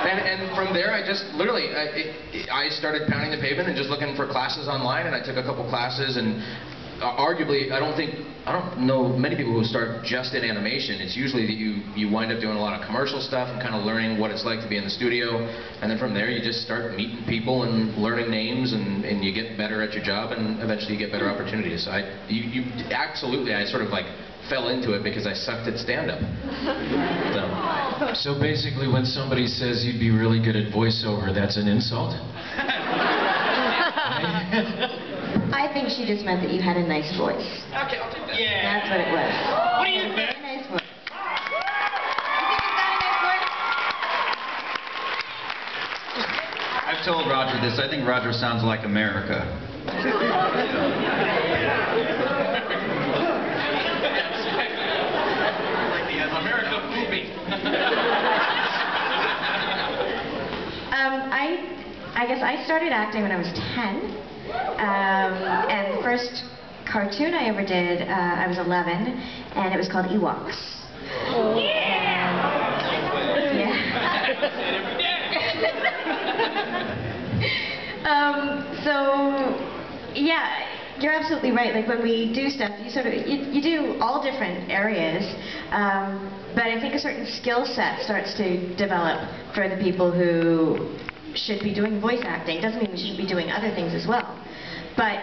And from there, I just literally, I started pounding the pavement and just looking for classes online, and I took a couple classes, and arguably, I don't know many people who start just in animation. It's usually that you wind up doing a lot of commercial stuff and kind of learning what it's like to be in the studio, and then from there you just start meeting people and learning names, and you get better at your job, and eventually you get better opportunities. So absolutely, I sort of like fell into it because I sucked at stand-up. So basically, when somebody says you'd be really good at voiceover, that's an insult? I think she just meant that you had a nice voice. Okay, I'll take that. Yeah. That's what it was. What do you think? A nice voice. I've told Roger this. I think Roger sounds like America. Like the America movie. I guess I started acting when I was 10. And the first cartoon I ever did, I was 11, and it was called Ewoks. Yeah, you're absolutely right. Like when we do stuff, you do all different areas, but I think a certain skill set starts to develop for the people who should be doing voice acting. Doesn't mean we shouldn't be doing other things as well, but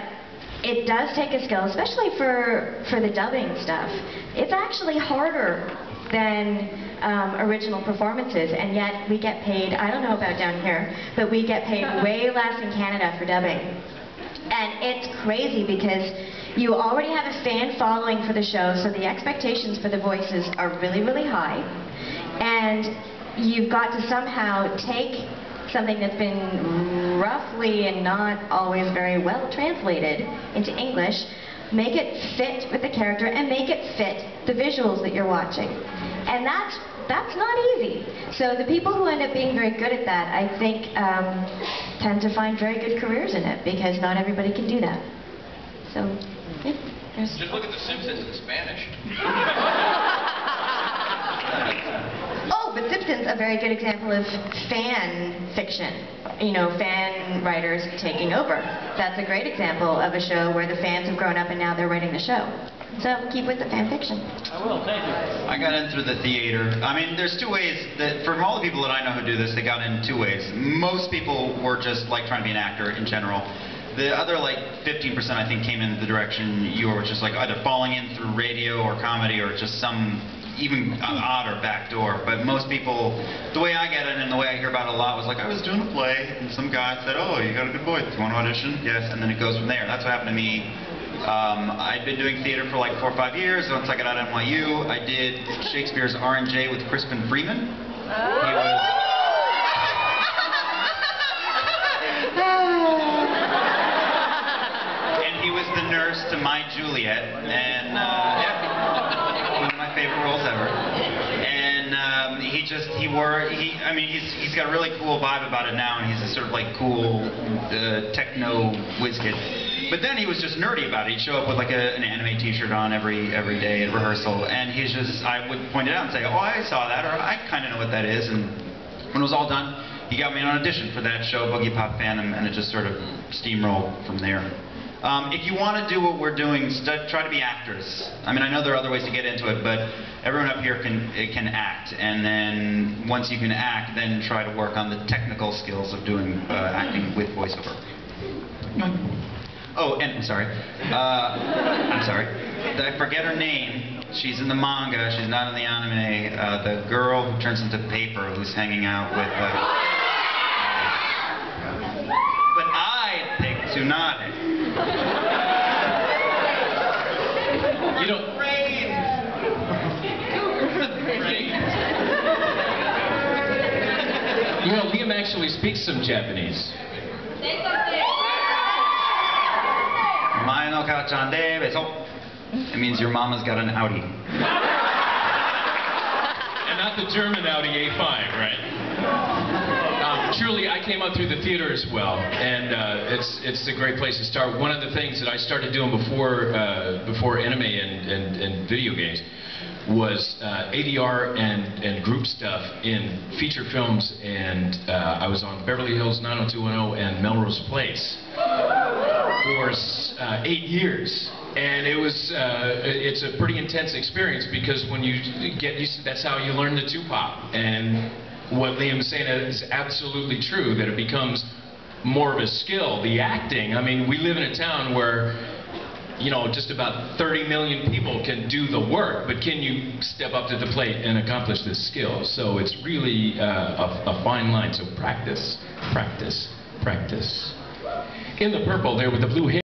it does take a skill, especially for the dubbing stuff. It's actually harder than original performances, and yet we get paid, I don't know about down here, but we get paid way less in Canada for dubbing. And it's crazy because you already have a fan following for the show, so the expectations for the voices are really, really high. And you've got to somehow take something that's been roughly and not always very well translated into English, make it fit with the character, and make it fit the visuals that you're watching. And that's not easy. So the people who end up being very good at that, I think, tend to find very good careers in it, because not everybody can do that. So, yeah. Just look at The Simpsons in Spanish. Oh, but Simpsons, a very good example of fan fiction. You know, fan writers taking over. That's a great example of a show where the fans have grown up and now they're writing the show. So keep with the fan fiction. I will, thank you. I got in through the theater. I mean, there's two ways that, from all the people that I know who do this, they got in two ways. Most people were just like trying to be an actor in general. The other like 15% I think came in the direction you were, which is like either falling in through radio or comedy or just some even odd or back door. But most people, the way I get it and the way I hear about it a lot was like, I was doing a play and some guy said, oh, you got a good voice, do you want to audition? Yes, and then it goes from there. That's what happened to me. I'd been doing theater for like 4 or 5 years. Once I got out of NYU, I did Shakespeare's R&J with Crispin Freeman. He was... and he was the nurse to My Juliet, and yeah, one of my favorite roles ever. And he's got a really cool vibe about it now, and he's a sort of like cool techno whiz kid. But then he was just nerdy about it. He'd show up with like an anime t-shirt on every day at rehearsal, and I would point it out and say, oh, I saw that, or I kind of know what that is. And when it was all done, he got me an audition for that show, Boogie Pop Phantom, and it just sort of steamrolled from there. If you want to do what we're doing, try to be actors. I mean, I know there are other ways to get into it, but everyone up here can act. And then once you can act, then try to work on the technical skills of doing acting with voiceover. Oh, and I'm sorry. I forget her name. She's in the manga. She's not in the anime. The girl who turns into paper, who's hanging out with. But I picked Tsunade. You don't. You know, Liam actually speaks some Japanese. Say something. Mae no kachan de beso. It means your mama's got an Audi. And not the German Audi A5, right? Truly, I came up through the theater as well, and it's a great place to start. One of the things that I started doing before anime and video games was ADR and group stuff in feature films, and I was on Beverly Hills 90210 and Melrose Place for 8 years. And it was, it's a pretty intense experience, because when you get used to, that's how you learn the two-pop. And what Liam is saying is absolutely true, that it becomes more of a skill. The acting, I mean, we live in a town where, you know, just about 30 million people can do the work, but can you step up to the plate and accomplish this skill? So it's really a fine line. So practice, practice, practice. In the purple there with the blue hair.